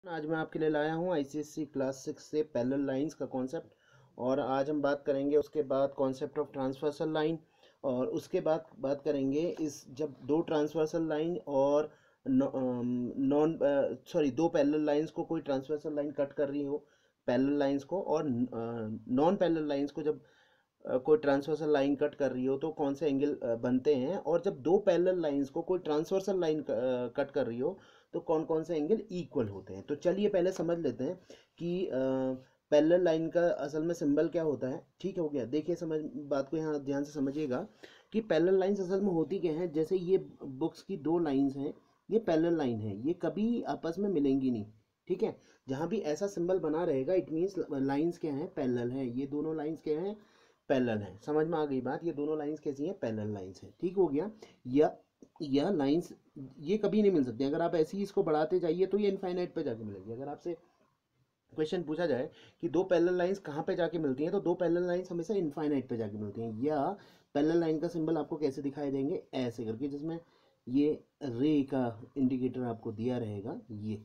आज मैं आपके लिए लाया हूँ आईसीएससी क्लास 6 से पैरेलल लाइंस का कॉन्सेप्ट। और आज हम बात करेंगे उसके बाद कॉन्सेप्ट ऑफ ट्रांसवर्सल लाइन। और उसके बाद बात करेंगे इस जब दो ट्रांसवर्सल लाइन और नॉन दो पैरेलल लाइंस को कोई ट्रांसवर्सल लाइन कट कर रही हो पैरेलल लाइंस को, और नॉन पैरेलल लाइंस को जब कोई ट्रांसवर्सल लाइन कट कर रही हो तो कौन से एंगल बनते हैं। और जब दो पैरेलल लाइंस को कोई ट्रांसवर्सल लाइन कट कर रही हो तो कौन कौन से एंगल इक्वल होते हैं। तो चलिए पहले समझ लेते हैं कि पैरेलल लाइन का असल में सिंबल क्या होता है। ठीक हो गया, देखिए समझ बात को यहाँ ध्यान से समझिएगा कि पैरेलल लाइंस असल में होती क्या है। जैसे ये बुक्स की दो लाइंस हैं, ये पैरेलल लाइन है, ये कभी आपस में मिलेंगी नहीं। ठीक है, जहाँ भी ऐसा सिंबल बना रहेगा इट मीन्स लाइंस क्या है, पैरेलल है। ये दोनों लाइंस क्या हैं, पैरेलल है। समझ में आ गई बात, ये दोनों लाइंस कैसी हैं, पैरेलल लाइंस हैं। ठीक हो गया। या लाइंस ये कभी नहीं मिल सकती। अगर आप ऐसे ही इसको बढ़ाते जाइए तो ये इनफाइनाइट पे जाके मिलेगी। अगर आपसे क्वेश्चन पूछा जाए कि दो पैरेलल लाइंस कहाँ पे जाके मिलती हैं, तो दो पैरेलल लाइंस हमेशा इनफाइनाइट पे जाके मिलती हैं। या पैरेलल लाइन का सिंबल आपको कैसे दिखाई देंगे, ऐसे करके, जिसमें ये रे का इंडिकेटर आपको दिया रहेगा। ये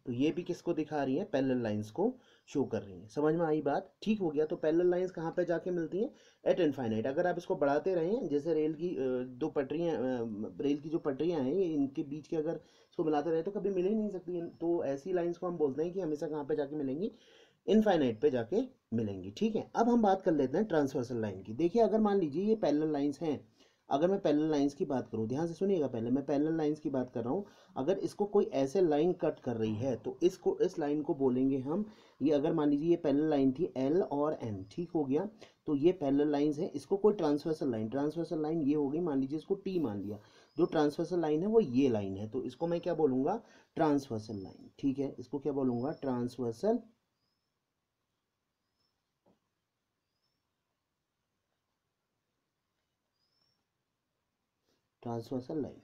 तो ये भी किसको दिखा रही है, पैरेलल लाइंस को शो कर रही है। समझ में आई बात। ठीक हो गया। तो पैरेलल लाइंस कहाँ पे जाके मिलती हैं, एट इनफाइनाइट। अगर आप इसको बढ़ाते रहें, जैसे रेल की दो पटरियाँ, रेल की जो पटरियाँ हैं ये इनके बीच के अगर इसको मिलाते रहे तो कभी मिल ही नहीं सकती। तो ऐसी लाइंस को हम बोलते हैं कि हमेशा कहाँ पे जाके मिलेंगी, इनफाइनाइट पे जाके मिलेंगी। ठीक है, अब हम बात कर लेते हैं ट्रांसवर्सल लाइन की। देखिए अगर मान लीजिए ये पैरेलल लाइंस हैं, अगर मैं पैरेलल लाइंस की बात करूं, ध्यान से सुनिएगा, पहले मैं पैरेलल लाइंस की बात कर रहा हूं। अगर इसको कोई ऐसे लाइन कट कर रही है तो इसको, इस लाइन को बोलेंगे हम, ये अगर मान लीजिए ये पैरेलल लाइन थी एल और एन। ठीक हो गया, तो ये पैरेलल लाइंस है, इसको कोई ट्रांसवर्सल लाइन ये हो गई, मान लीजिए इसको टी मान लिया। जो ट्रांसवर्सल लाइन है वो ये लाइन है, तो इसको मैं क्या बोलूंगा, ट्रांसवर्सल लाइन। ठीक है, इसको क्या बोलूंगा, ट्रांसवर्सल ट्रांसवर्सल लाइन।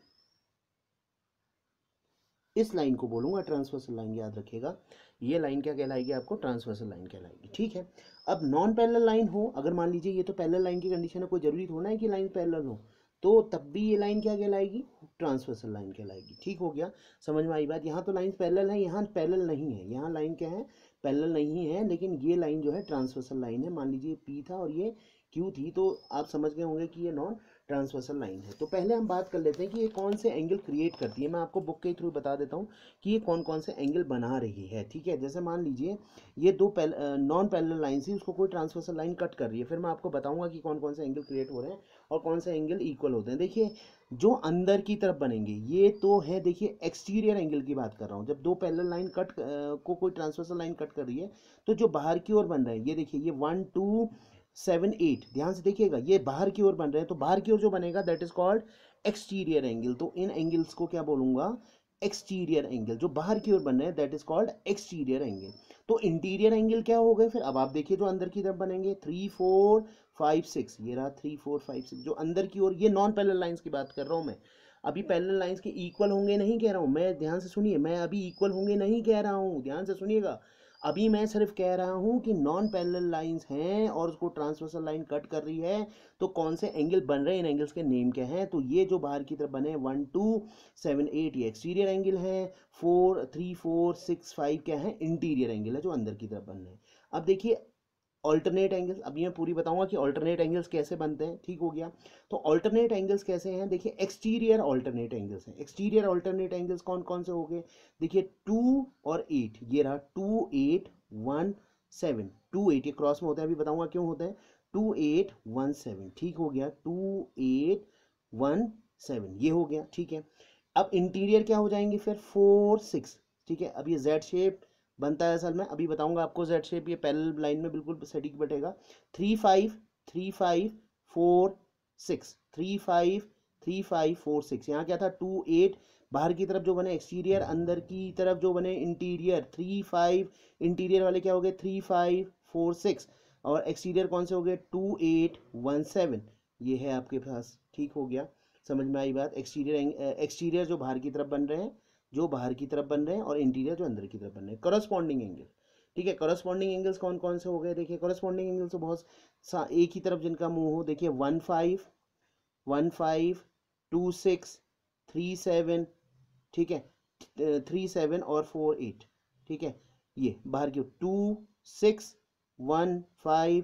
इस लाइन को बोलूंगा ट्रांसवर्सल लाइन, याद रखिएगा। ये लाइन क्या कहलाएगी, आपको ट्रांसवर्सल लाइन कहलाएगी। ठीक है, अब नॉन पैरेलल लाइन हो, अगर मान लीजिए ये तो पैरेलल लाइन की कंडीशन है, कोई जरूरी थोड़ा है कि लाइन पैरेलल हो, तो तब भी ये लाइन क्या कहलाएगी, ट्रांसवर्सल लाइन कहलाएगी। ठीक हो गया, समझ में आई बात। यहाँ तो लाइन पैरेलल है, यहाँ पैरेलल नहीं है, यहाँ लाइन क्या है, पैरेलल नहीं है, लेकिन ये लाइन जो है ट्रांसवर्सल लाइन है। मान लीजिए पी था और ये क्यू थी, तो आप समझ गए होंगे कि ये नॉन ट्रांसवर्सल लाइन है। तो पहले हम बात कर लेते हैं कि ये कौन से एंगल क्रिएट करती है। मैं आपको बुक के थ्रू बता देता हूँ कि ये कौन कौन से एंगल बना रही है। ठीक है, जैसे मान लीजिए ये दो नॉन पैरेलल लाइन थी, उसको कोई ट्रांसवर्सल लाइन कट कर रही है, फिर मैं आपको बताऊंगा कि कौन कौन से एंगल क्रिएट हो रहे हैं और कौन से एंगल इक्वल होते हैं। देखिए जो अंदर की तरफ बनेंगे ये तो है, देखिए एक्सटीरियर एंगल की बात कर रहा हूँ। जब दो पैरेलल लाइन को कोई ट्रांसवर्सल लाइन कट कर रही है तो जो बाहर की ओर बन रहे हैं, ये देखिए ये 1 2 7 8, ध्यान से देखिएगा, ये बाहर की ओर बन रहे हैं, तो बाहर की ओर जो बनेगा that is called exterior angle. तो इन एंगल्स को क्या बोलूंगा, एक्सटीरियर एंगल। जो बाहर की ओर बन रहे हैं that is called exterior angle. तो इंटीरियर एंगल क्या हो गए फिर, अब आप देखिए जो अंदर की तरफ बनेंगे 3 4 5 6, ये रहा 3 4 5 6 जो अंदर की ओर, ये नॉन पैरेलल लाइंस की बात कर रहा हूँ मैं। अभी पैरेलल लाइंस के इक्वल होंगे नहीं कह रहा हूँ मैं, ध्यान से सुनिए, मैं अभी इक्वल होंगे नहीं कह रहा हूँ, ध्यान से सुनिएगा। अभी मैं सिर्फ कह रहा हूँ कि नॉन पैरेलल लाइंस हैं और उसको ट्रांसवर्सल लाइन कट कर रही है, तो कौन से एंगल बन रहे हैं, इन एंगल्स के नेम क्या हैं। तो ये जो बाहर की तरफ बने 1 2 7 8 ये एक्सटीरियर एंगल है, 4 3 4 6 5 क्या है, इंटीरियर एंगल है जो अंदर की तरफ बन रहे हैं। अब देखिए ऑल्टरनेट एंगल्स, अभी मैं पूरी बताऊंगा कि ऑल्टरनेट एंगल्स कैसे बनते हैं। ठीक हो गया, तो ऑल्टरनेट एंगल्स कैसे हैं, देखिए एक्सटीरियर ऑल्टरनेट एंगल्स हैं। एक्सटीरियर ऑल्टरनेट एंगल्स कौन कौन से हो गए, देखिए 2 और 8, ये रहा 2 8 1 7, 2 8 ये क्रॉस में होता है, अभी बताऊंगा क्यों होता है, 2 8 1 7। ठीक हो गया, 2 8 1 7 ये हो गया। ठीक है, अब इंटीरियर क्या हो जाएंगे फिर, 4 6। ठीक है, अब ये जेड शेप बनता है असल में, अभी बताऊंगा आपको जेड शेप, ये पैरेलल लाइन में बिल्कुल सटीक बैठेगा। 3 5 3 5 4 6, 3 5 3 5 4 6, यहाँ क्या था 2 8, बाहर की तरफ जो बने एक्सटीरियर, अंदर की तरफ जो बने इंटीरियर 3 5, इंटीरियर वाले क्या हो गए 3 5 4 6, और एक्सटीरियर कौन से हो गए 2 8 1 7, ये है आपके पास। ठीक हो गया, समझ में आई बात। एक्सटीरियर जो बाहर की तरफ बन रहे हैं, जो बाहर की तरफ बन रहे हैं, और इंटीरियर जो अंदर की तरफ बन रहे हैं, करस्पॉन्डिंग एंगल। ठीक है, करस्पॉन्डिंग एंगल्स कौन कौन से हो गए, देखिए करस्पॉन्डिंग एंगल्स तो बहुत एक ही तरफ जिनका मुंह हो, देखिए 1 5 1 5 2 6 3 7, ठीक है 3 7 और 4 8। ठीक है, ये बाहर की 2 6 1 5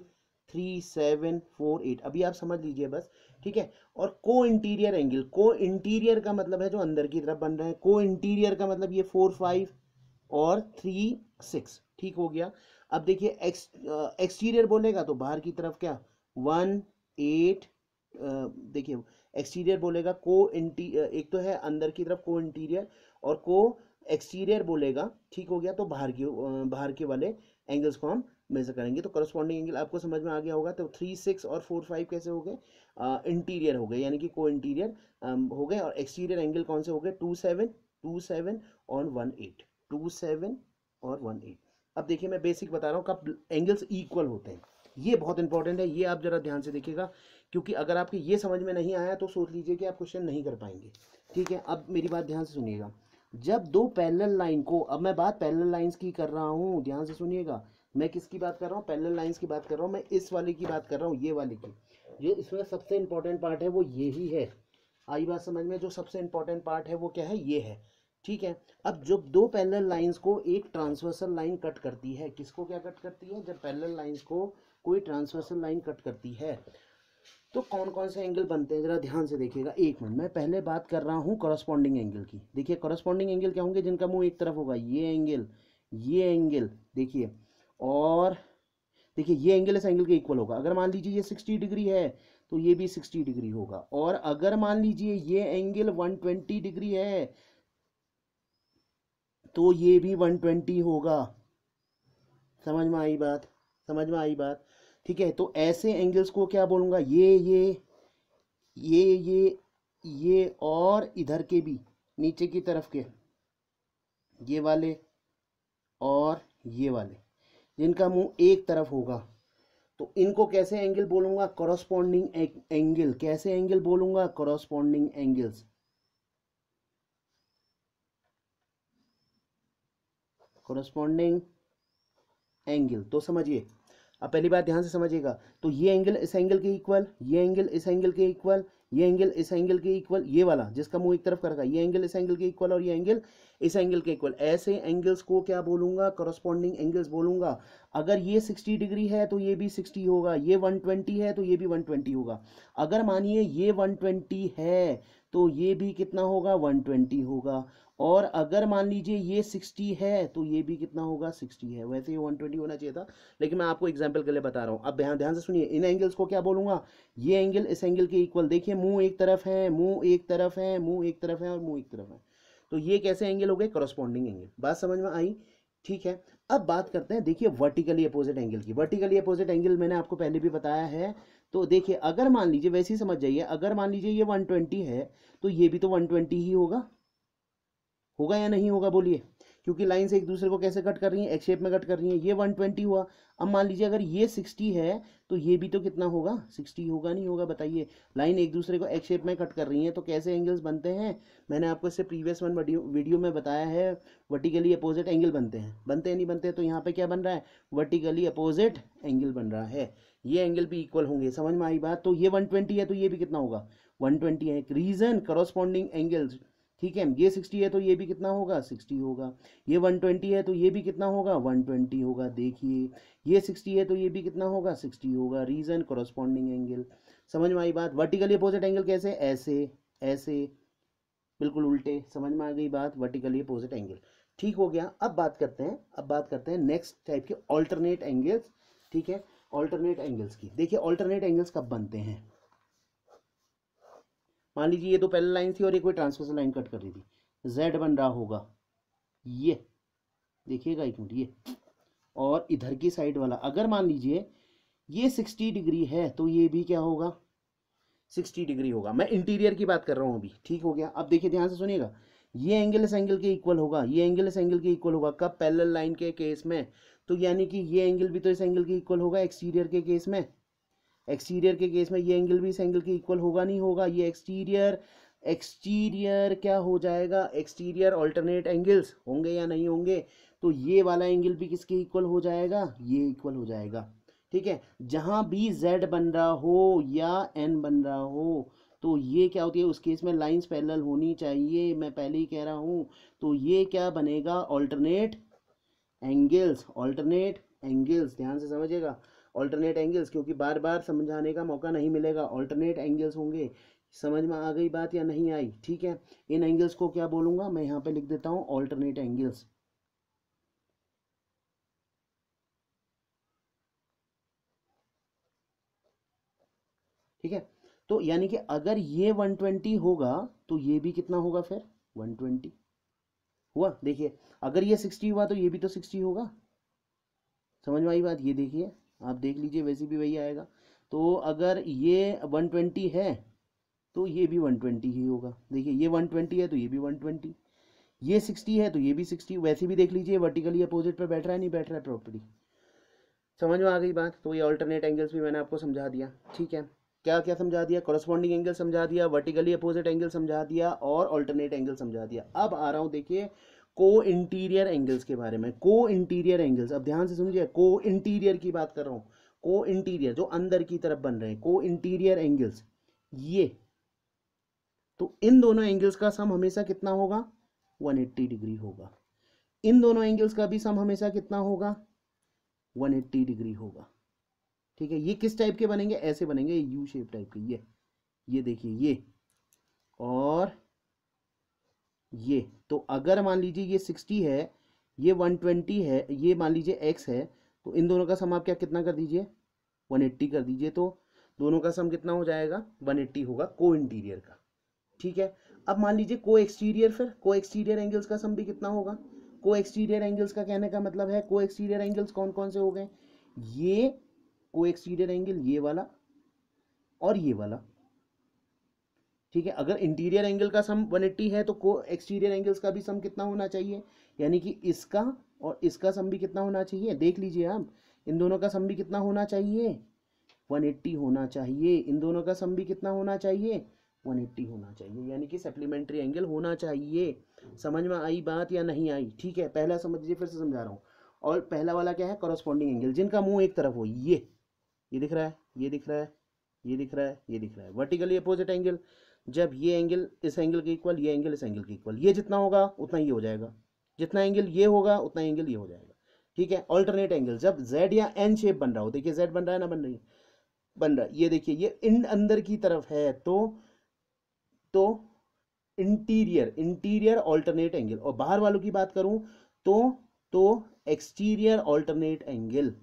3 7 4 8, अभी आप समझ लीजिए बस, ठीक है। और को इंटीरियर एंगल, को इंटीरियर का मतलब है जो अंदर की तरफ बन रहे हैं, को इंटीरियर का मतलब ये 4 5 और 3 6, ठीक हो गया। अब देखिए एक्सटीरियर बोलेगा तो बाहर की तरफ क्या 1 8, देखिए एक्सटीरियर बोलेगा एक तो है अंदर की तरफ को इंटीरियर और को एक्सटीरियर बोलेगा, ठीक हो गया। तो बाहर के वाले एंगल्स को हम मेजर करेंगे। तो करस्पॉन्डिंग एंगल आपको समझ में आ गया होगा। तो 3 6 और 4 5 कैसे हो गए, इंटीरियर हो गए, यानी कि को इंटीरियर हो गए। और एक्सटीरियर एंगल कौन से हो गए, 2 7 और 1 8, 2 7 और 1 8। अब देखिए मैं बेसिक बता रहा हूँ कब एंगल्स इक्वल होते हैं, ये बहुत इंपॉर्टेंट है, ये आप जरा ध्यान से देखिएगा, क्योंकि अगर आपके ये समझ में नहीं आया तो सोच लीजिए कि आप क्वेश्चन नहीं कर पाएंगे, ठीक है। अब मेरी बात ध्यान से सुनिएगा, जब दो पैरेलल लाइन को, अब मैं बात पैरेलल लाइंस की कर रहा हूँ, ध्यान से सुनिएगा, मैं किसकी बात कर रहा हूँ, पैरेलल लाइंस की बात कर रहा हूँ, मैं इस वाले की बात कर रहा हूँ, ये वाले की। जो इसमें सबसे इंपॉर्टेंट पार्ट है वो यही है, आई बात समझ में, जो सबसे इंपॉर्टेंट पार्ट है वो क्या है, ये है, ठीक है। अब जब दो पैरेलल लाइंस को एक ट्रांसवर्सल लाइन कट करती है, किसको क्या कट करती है, जब पैरेलल लाइंस को कोई ट्रांसवर्सल लाइन कट करती है तो कौन कौन से एंगल बनते हैं, जरा ध्यान से देखिएगा। एक मिनट, मैं पहले बात कर रहा हूँ करस्पॉन्डिंग एंगल की। देखिए करस्पॉन्डिंग एंगल क्या होंगे, जिनका मुंह एक तरफ होगा, ये एंगल देखिए, और देखिए ये एंगल इस एंगल के इक्वल होगा। अगर मान लीजिए ये 60 डिग्री है तो ये भी 60 डिग्री होगा, और अगर मान लीजिए ये एंगल 120 डिग्री है तो ये भी 120 होगा। समझ में आई बात, समझ में आई बात, ठीक है। तो ऐसे एंगल्स को क्या बोलूँगा, ये और इधर के भी, नीचे की तरफ के ये वाले और ये वाले, जिनका मुंह एक तरफ होगा, तो इनको कैसे एंगल बोलूँगा, कॉरस्पॉन्डिंग एंगल। कैसे एंगल बोलूँगा, कॉरस्पॉन्डिंग एंगल्स, कॉरस्पॉन्डिंग एंगल। तो समझिए, अब पहली बात ध्यान से समझिएगा, तो ये एंगल इस एंगल के इक्वल, ये एंगल इस एंगल के इक्वल, ये एंगल इस एंगल के इक्वल, ये वाला जिसका मुंह एक तरफ कर रखा है, ये एंगल इस एंगल के इक्वल और ये एंगल इस एंगल के इक्वल, ऐसे एंगल्स को क्या बोलूंगा, कॉरस्पॉन्डिंग एंगल्स बोलूंगा। अगर ये 60 डिग्री है तो ये भी 60 होगा, ये 120 है तो ये भी 120 होगा। अगर मानिए ये 120 है तो ये भी कितना होगा, 120 होगा। और अगर मान लीजिए ये 60 है तो ये भी कितना होगा, 60 है। वैसे ये 120 होना चाहिए था, लेकिन मैं आपको एग्जांपल के लिए बता रहा हूँ। अब ध्यान ध्यान से सुनिए, इन एंगल्स को क्या बोलूंगा, ये एंगल इस एंगल के इक्वल, देखिए मुंह एक तरफ है, मुंह एक तरफ है, मुंह एक तरफ है और मुंह एक तरफ है, तो ये कैसे एंगल हो गए, कॉरस्पॉन्डिंग एंगल। बात समझ में आई, ठीक है। अब बात करते हैं देखिए वर्टिकली अपोजिट एंगल की। वर्टिकली अपोजिट एंगल मैंने आपको पहले भी बताया है। तो देखिए अगर मान लीजिए, वैसे ही समझ जाइए, अगर मान लीजिए ये 120 है तो ये भी तो 120 ही होगा, होगा या नहीं होगा बोलिए, क्योंकि लाइंस एक दूसरे को कैसे कट कर रही हैं, एक शेप में कट कर रही हैं। ये 120 हुआ। अब मान लीजिए अगर ये 60 है तो ये भी तो कितना होगा, 60 होगा नहीं होगा, बताइए। लाइन एक दूसरे को एक शेप में कट कर रही हैं तो कैसे एंगल्स बनते हैं, मैंने आपको इससे प्रीवियस वीडियो में बताया है। वर्टिकली अपोजिट एंगल बनते हैं, बनते हैं नहीं बनते। तो यहाँ पे क्या बन रहा है, वर्टिकली अपोजिट एंगल बन रहा है, ये एंगल भी इक्वल होंगे। समझ में आई बात। तो ये 120 है तो ये भी कितना होगा, 120 है। रीजन करस्पॉन्डिंग एंगल्स, ठीक है। ये 60 है तो ये भी कितना होगा, 60 होगा। ये 120 है तो ये भी कितना होगा, 120 होगा। देखिए ये 60 है तो ये भी कितना होगा, 60 होगा। Region corresponding angle. समझ में आई बात। वर्टिकली अपोजिट एंगल कैसे, ऐसे ऐसे, बिल्कुल उल्टे। समझ में आ गई बात, वर्टिकली अपोजिट एंगल, ठीक हो गया। अब बात करते हैं नेक्स्ट टाइप के ऑल्टरनेट एंगल्स, ठीक है। ऑल्टरनेट एंगल्स की देखिए, ऑल्टरनेट एंगल्स कब बनते हैं, मान लीजिए ये तो पैरेलल लाइन थी और ये कोई ट्रांसवर्सल लाइन कट कर रही थी, जेड बन रहा होगा, ये देखिएगा एक मिनट, ये और इधर की साइड वाला, अगर मान लीजिए ये 60 डिग्री है तो ये भी क्या होगा, 60 डिग्री होगा। मैं इंटीरियर की बात कर रहा हूँ अभी, ठीक हो गया। अब देखिए ध्यान से सुनिएगा, ये एंगल इस एंगल के इक्वल होगा, ये एंगल इस एंगल के इक्वल होगा, कब, पैरेलल लाइन के केस में। तो यानी कि ये एंगल भी तो इस एंगल के इक्वल होगा एक्सटीरियर के केस में। एक्सटीरियर के केस में ये एंगल भी इस एंगल के इक्वल होगा नहीं होगा। ये एक्सटीरियर क्या हो जाएगा, एक्सटीरियर ऑल्टरनेट एंगल्स होंगे या नहीं होंगे। तो ये वाला एंगल भी किसके इक्वल हो जाएगा, ये इक्वल हो जाएगा, ठीक है। जहां भी z बन रहा हो या n बन रहा हो तो ये क्या होती है, उस केस में लाइंस पैरेलल होनी चाहिए, मैं पहले ही कह रहा हूं। तो ये क्या बनेगा, ऑल्टरनेट एंगल्स, ऑल्टरनेट एंगल्स, ध्यान से समझिएगा, ऑल्टरनेट एंगल्स, क्योंकि बार बार समझाने का मौका नहीं मिलेगा, ऑल्टरनेट एंगल्स होंगे। समझ में आ गई बात या नहीं आई? ठीक है, इन एंगल्स को क्या बोलूंगा मैं यहाँ पे लिख देता हूँ, ऑल्टरनेट एंगल्स। ठीक है, तो यानी कि अगर ये 120 होगा तो ये भी कितना होगा फिर 120 हुआ। देखिए अगर ये 60 हुआ तो ये भी तो 60 होगा। समझ में आई बात? ये देखिए, आप देख लीजिए, वैसे भी वही आएगा। तो अगर ये 120 है तो ये भी 120 ही होगा। देखिए ये 120 है तो ये भी 120, ये 60 है तो ये भी 60। वैसे भी देख लीजिए वर्टिकली अपोजिट पे बैठ रहा है, नहीं बैठ रहा है प्रॉपर्टी। समझ में आ गई बात? तो ये ऑल्टरनेट एंगल्स भी मैंने आपको समझा दिया। ठीक है, क्या क्या समझा दिया? कॉरस्पॉन्डिंग एंगल समझा दिया, वर्टिकली अपोजिट एंगल समझा दिया, और ऑल्टरनेट एंगल समझा दिया। अब आ रहा हूँ देखिए को इंटीरियर एंगल्स के बारे में। को इंटीरियर एंगल्स, अब ध्यान से समझिए, को इंटीरियर की बात कर रहा हूँ। को इंटीरियर जो अंदर की तरफ बन रहे हैं, को इंटीरियर एंगल्स, ये तो इन दोनों एंगल्स का सम हमेशा कितना होगा? 180 डिग्री होगा। इन दोनों एंगल्स का भी सम हमेशा कितना होगा? 180 डिग्री होगा। ठीक है, ये किस टाइप के बनेंगे? ऐसे बनेंगे, यू शेप टाइप के। ये देखिए, ये और ये। तो अगर मान लीजिए ये 60 है, ये 120 है, ये मान लीजिए x है, तो इन दोनों का सम आप क्या कितना कर दीजिए? 180 कर दीजिए। तो दोनों का सम कितना हो जाएगा? 180 होगा को इंटीरियर का। ठीक है, अब मान लीजिए को एक्सटीरियर, फिर को एक्सटीरियर एंगल्स का सम भी कितना होगा? को एक्सटीरियर एंगल्स का कहने का मतलब है, को एक्सटीरियर एंगल्स कौन कौन से हो गए? ये को एक्सटीरियर एंगल, ये वाला और ये वाला। ठीक है, अगर इंटीरियर एंगल का सम 180 है तो को एक्सटीरियर एंगल्स का भी सम कितना होना चाहिए? यानी कि इसका और इसका सम भी कितना होना चाहिए? देख लीजिए आप, इन दोनों का सम भी कितना होना चाहिए? 180 होना चाहिए। इन दोनों का सम भी कितना होना चाहिए? 180 होना चाहिए, यानी कि सप्लीमेंट्री एंगल होना चाहिए। समझ में आई बात या नहीं आई? ठीक है, पहला समझिए, फिर से समझा रहा हूँ। और पहला वाला क्या है? कॉरस्पॉन्डिंग एंगल, जिनका मुंह एक तरफ हो। ये दिख रहा है, ये दिख रहा है, ये दिख रहा है, ये दिख रहा है। वर्टिकली अपोजिट एंगल, जब ये एंगल इस एंगल के इक्वल, ये एंगल इस एंगल के इक्वल, ये जितना होगा उतना ही हो जाएगा, जितना एंगल ये होगा उतना एंगल ये हो जाएगा। ठीक है, ऑल्टरनेट एंगल, जब जेड या एन शेप बन रहा हो, देखिए जेड बन रहा है ना, बन रही है, बन रहा है, ये देखिए ये इन अंदर की तरफ है, तो इंटीरियर इंटीरियर ऑल्टरनेट एंगल। और बाहर वालों की बात करूं तो तो exterior alternate angle,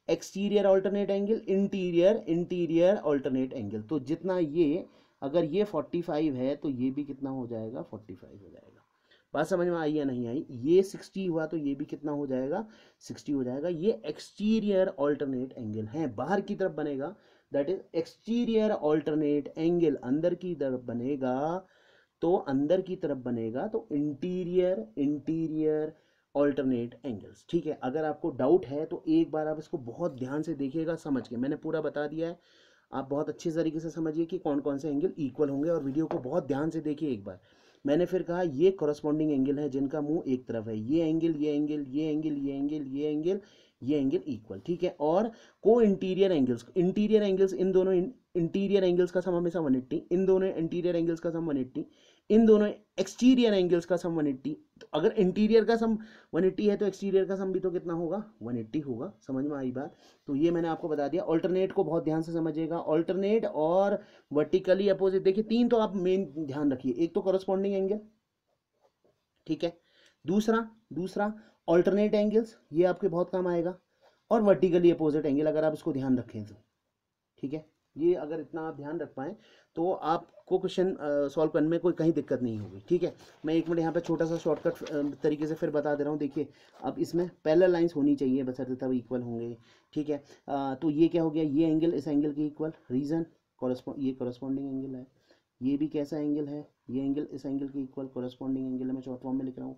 exterior alternate angle, interior interior alternate angle. तो जितना ये, अगर ये 45 है तो ये भी कितना हो जाएगा? 45 हो जाएगा। बात समझ में आई या नहीं आई? ये 60 हुआ तो ये भी कितना हो जाएगा? 60 हो जाएगा। ये एक्सटीरियर ऑल्टरनेट एंगल है, बाहर की तरफ बनेगा, that is exterior alternate angle. अंदर की तरफ बनेगा तो अंदर की तरफ बनेगा तो इंटीरियर इंटीरियर ऑल्टरनेट एंगल्स। ठीक है, अगर आपको डाउट है तो एक बार आप इसको बहुत ध्यान से देखिएगा, समझ के, मैंने पूरा बता दिया है, आप बहुत अच्छी तरीके से समझिए कि कौन कौन से एंगल इक्वल होंगे, और वीडियो को बहुत ध्यान से देखिए एक बार। मैंने फिर कहा ये कॉरस्पॉन्डिंग एंगल है जिनका मुंह एक तरफ है, ये एंगल, ये एंगल, ये एंगल, ये एंगल, ये एंगल, ये एंगल इक्वल। ठीक है, और को इंटीरियर एंगल्स, इंटीरियर एंगल्स, इन दोनों इंटीरियर एंगल्स का सम हमेशा 180, इन दोनों इंटीरियर एंगल्स का सम 180, इन दोनों एक्सटीरियर एंगल्स का सम 180। तो अगर इंटीरियर का सम 180 है तो एक्सटीरियर का सम भी तो कितना होगा? 180 होगा। समझ में आई बात? तो ये मैंने आपको बता दिया। ऑल्टरनेट को बहुत ध्यान से समझिएगा, ऑल्टरनेट और वर्टिकली अपोजिट। देखिए तीन तो आप मेन ध्यान रखिए, एक तो कॉरस्पॉन्डिंग एंगल, ठीक है, दूसरा दूसरा ऑल्टरनेट एंगल्स, ये आपके बहुत काम आएगा, और वर्टिकली अपोजिट एंगल, अगर आप इसको ध्यान रखें तो। ठीक है, ये अगर इतना आप ध्यान रख पाएँ तो आपको क्वेश्चन सॉल्व करने में कोई कहीं दिक्कत नहीं होगी। ठीक है, मैं एक मिनट यहाँ पे छोटा सा शॉर्टकट तरीके से फिर बता दे रहा हूँ। देखिए अब इसमें पैरेलल लाइंस होनी चाहिए, बशर्ते तब इक्वल होंगे। ठीक है, तो ये क्या हो गया? ये एंगल इस एंगल के इक्वल, रीजन ये कॉरस्पॉन्डिंग एंगल है। ये भी कैसा एंगल है? ये एंगल इस एंगल के इक्वल, कॉरस्पॉन्डिंग एंगल है, मैं शॉर्ट फॉर्म में लिख रहा हूँ।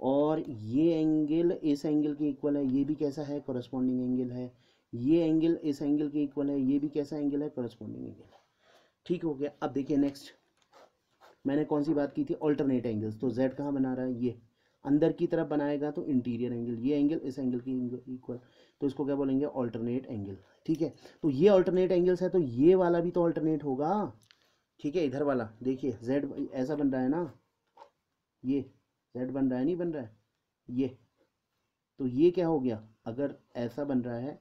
और ये एंगल इस एंगल के इक्वल है, ये भी कैसा है? कॉरस्पॉन्डिंग एंगल है। ये एंगल इस एंगल के इक्वल है, ये भी कैसा एंगल है? कॉरस्पॉन्डिंग एंगल है। ठीक हो गया। अब देखिए नेक्स्ट मैंने कौन सी बात की थी? Alternate angles. तो जेड कहाँ बना रहा है? ये अंदर की तरफ बनाएगा तो इंटीरियर एंगल, ये एंगल इस एंगल की इक्वल, तो इसको क्या बोलेंगे? Alternate angle. ठीक है, तो ये ऑल्टरनेट एंगल्स है, तो ये वाला भी तो ऑल्टरनेट होगा। ठीक है, इधर वाला देखिए जेड ऐसा बन रहा है ना, ये जेड बन रहा है, नहीं बन रहा है, ये तो ये क्या हो गया, अगर ऐसा बन रहा है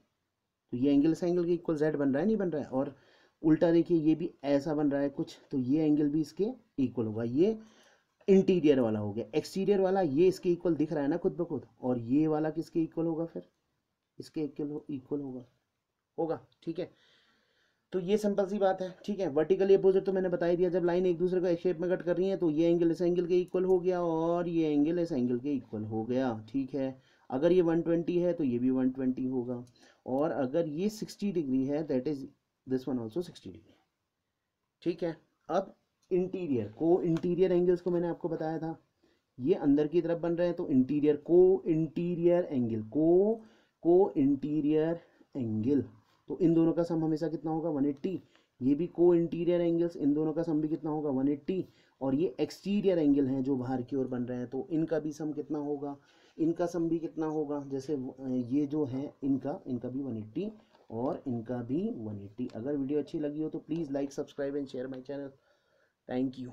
तो ये एंगल इस एंगल के इक्वल जेड बन रहा है, नहीं बन रहा है, और उल्टा देखिए ये भी ऐसा बन रहा है कुछ, तो ये एंगल भी इसके इक्वल होगा। ये इंटीरियर वाला हो गया। एक्सटीरियर वाला ये इसके इक्वल दिख रहा है ना खुद ब खुद, और ये वाला किसके इक्वल होगा, फिर इसके इक्वल होगा होगा ठीक है। तो ये सिंपल सी बात है, ठीक है। वर्टिकली अपोजिट तो मैंने बता ही दिया, जब लाइन एक दूसरे को एक शेप में कट कर रही है तो ये एंगल इस एंगल के इक्वल हो गया और ये एंगल इस एंगल के इक्वल हो गया, ठीक है। अगर ये 120 है तो ये भी 120 होगा, और अगर ये 60 डिग्री है that is this one also 60 degree, ठीक है। अब इंटीरियर एंगल्स को मैंने आपको बताया था, ये अंदर की तरफ बन रहे हैं तो इंटीरियर एंगल को इंटीरियर एंगल, तो इन दोनों का सम हमेशा कितना होगा 180। ये भी को इंटीरियर एंगल्स, इन दोनों का सम भी कितना होगा 180। और ये एक्सटीरियर एंगल हैं जो बाहर की ओर बन रहे हैं, तो इनका भी सम कितना होगा, इनका सम भी कितना होगा, जैसे ये जो है इनका भी 180 और इनका भी 180। अगर वीडियो अच्छी लगी हो तो please like subscribe and share my channel. Thank you.